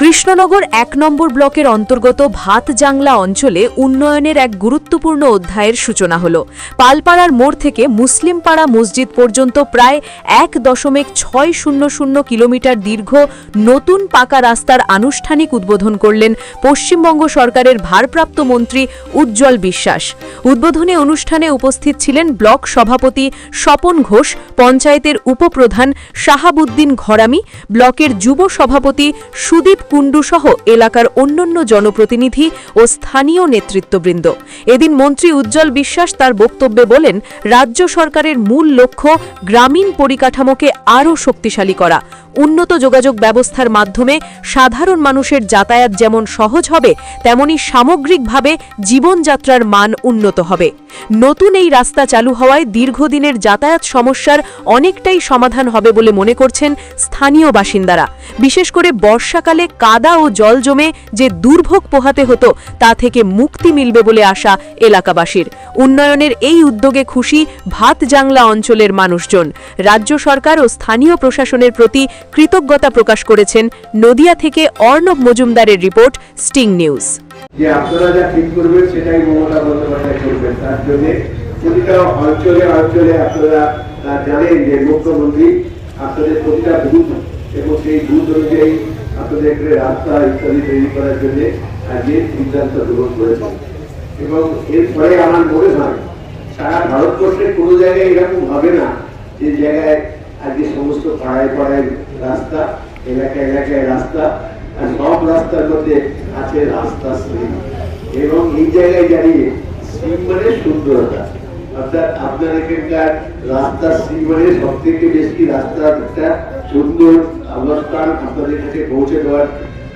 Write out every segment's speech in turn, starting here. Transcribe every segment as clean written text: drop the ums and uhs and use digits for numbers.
কৃষ্ণনগর ১ নম্বর ব্লকের অন্তর্গত ভাতজাংলা অঞ্চলে উন্নয়নের এক গুরুত্বপূর্ণ অধ্যায়ের সূচনা হল। পালপাড়ার মোড় থেকে মুসলিমপাড়া মসজিদ পর্যন্ত প্রায় ১.৬০০ কিলোমিটার দীর্ঘ নতুন পাকা রাস্তার আনুষ্ঠানিক উদ্বোধন করলেন পশ্চিমবঙ্গ সরকারের ভারপ্রাপ্ত মন্ত্রী উজ্জ্বল বিশ্বাস। উদ্বোধনী অনুষ্ঠানে উপস্থিত ছিলেন ব্লক সভাপতি স্বপন ঘোষ, পঞ্চায়েতের উপপ্রধান শাহাবুদ্দিন ঘরামি, ব্লকের যুব সভাপতি সুদীপ কুণ্ডু সহ এলাকার অন্যান্য জনপ্রতিনিধি ও স্থানীয় নেতৃত্ববৃন্দ। এদিন মন্ত্রী উজ্জ্বল বিশ্বাস তার বক্তব্যে বলেন, রাজ্য সরকারের মূল লক্ষ্য গ্রামীণ পরিকাঠামোকে আরও শক্তিশালী করা। উন্নত যোগাযোগ ব্যবস্থার মাধ্যমে সাধারণ মানুষের যাতায়াত যেমন সহজ হবে, তেমনি সামগ্রিকভাবে জীবনযাত্রার মান উন্নত হবে। নতুন এই রাস্তা চালু হওয়ায় দীর্ঘদিনের যাতায়াত সমস্যার অনেকটাই সমাধান হবে বলে মনে করছেন স্থানীয় বাসিন্দারা। বিশেষ করে বর্ষাকালে কাদা ও জল জমে যে দুর্ভোগ পোহাতে হতো, তা থেকে মুক্তি মিলবে বলে আশা এলাকাবাসীর। উন্নয়নের এই উদ্যোগে খুশি ভাতজাংলা অঞ্চলের মানুষজন। রাজ্য সরকার ও স্থানীয় প্রশাসনের প্রতি কৃতজ্ঞতা প্রকাশ করেছেন। নদিয়া থেকে অর্ণব মজুমদারের রিপোর্ট, স্টিং নিউজ। যে আপনারা যা ঠিক করবেন সেটাই মমতা বন্দ্যোপাধ্যায় করবেন। তার জন্য প্রতিটা অঞ্চলে অঞ্চলে আপনারা জানেন যে মুখ্যমন্ত্রী আপনাদের প্রতিটা বুথ এবং সেই বুথ অনুযায়ী আপনাদের রাস্তা ইত্যাদি তৈরি করার জন্য আজকে সিদ্ধান্ত গ্রহণ করেছেন। এবং এরপরে আমার মনে হয় সারা ভারতবর্ষের কোনো জায়গায় এরকম হবে না যে জায়গায় আজকে সমস্ত পাড়ায় পাড়ায় রাস্তা, এলাকায় এলাকায় রাস্তা, আর সব রাস্তার মধ্যে আছে রাস্তা শ্রীম। এবং এই জায়গায় দাঁড়িয়ে শ্রীম মানে সুন্দরতা, অর্থাৎ আপনার এখানকার রাস্তা শ্রীম মানে সব থেকে বেশি রাস্তার একটা সুন্দর অবস্থান আপনাদের কাছে পৌঁছে দেওয়ার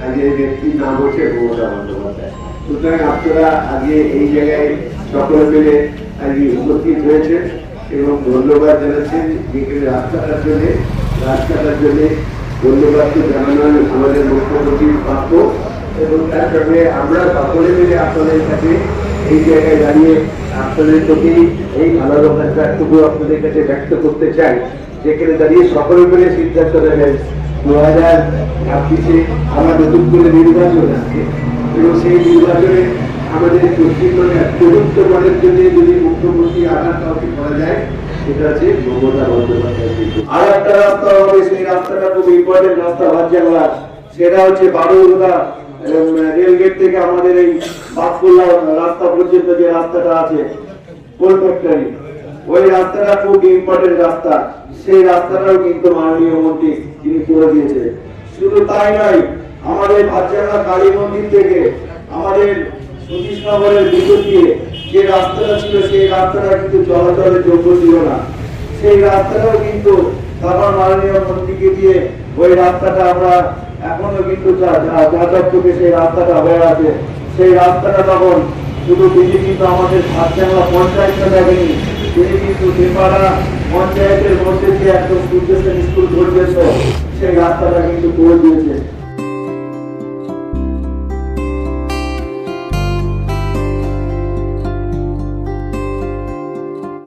আগে ব্যক্তির নাম হচ্ছে মমতা বন্দ্যোপাধ্যায়। সুতরাং আপনারা আগে এই জায়গায় সকলে মিলে আজকে উপস্থিত হয়েছে এবং ধন্যবাদ জানাচ্ছেন যেখানে রাস্তাটার জন্য ধন্যবাদ জানানো আমাদের মুখ্যমন্ত্রীর প্রাপ্য। এবং তার সঙ্গে আমরা সকলে মিলে আপনাদের কাছে এই জায়গায় দাঁড়িয়ে আপনাদের প্রতি এই ভালোবাসাটুকু আপনাদের কাছে ব্যক্ত করতে চাই, যেখানে দাঁড়িয়ে সকলে মিলে সিদ্ধান্ত নেবেন 2026 আমার নতুন করে নির্বাচন আছে এবং সেই নির্বাচনে আমাদের পশ্চিমবঙ্গের চতুর্থ বারের জন্য যদি মুখ্যমন্ত্রী আঘাত কাউকে করা যায়, সেটা হচ্ছে মমতা বন্দ্যোপাধ্যায়। আর একটা রাস্তা হবে, সেই রাস্তাটা খুব ইম্পর্টেন্ট রাস্তা ভাতজাংলা, সেটা হচ্ছে বারুইপুর রেলগেট থেকে আমাদের এই বাতকুল্লা রাস্তা পর্যন্ত যে রাস্তাটা আছে কোল ফ্যাক্টরি, ওই রাস্তাটা খুব ইম্পর্টেন্ট রাস্তা। সেই রাস্তাটাও কিন্তু মাননীয় মন্ত্রী তিনি করে দিয়েছে। শুধু তাই নয়, আমাদের ভাতজাংলা কালী মন্দির থেকে আমাদের সতীশনগরের ভিতর দিয়ে যে রাস্তাটা ছিল, সেই রাস্তাটা কিন্তু চলাচলের যোগ্য ছিল না। সেই রাস্তাটাও কিন্তু তখন মাননীয় মন্ত্রীকে দিয়ে ওই রাস্তাটা আমরা এখনো কিন্তু যাতায়াত থেকে সেই রাস্তাটা হয়ে আছে। সেই রাস্তাটা তখন শুধু তিনি কিন্তু আমাদের ভাতজাংলা পঞ্চায়েতটা দেখেনি, তিনি কিন্তু নেপাড়া পঞ্চায়েতের মধ্যে যে একদম সূর্যসেন স্কুল পর্যন্ত সেই রাস্তাটা কিন্তু করে দিয়েছে।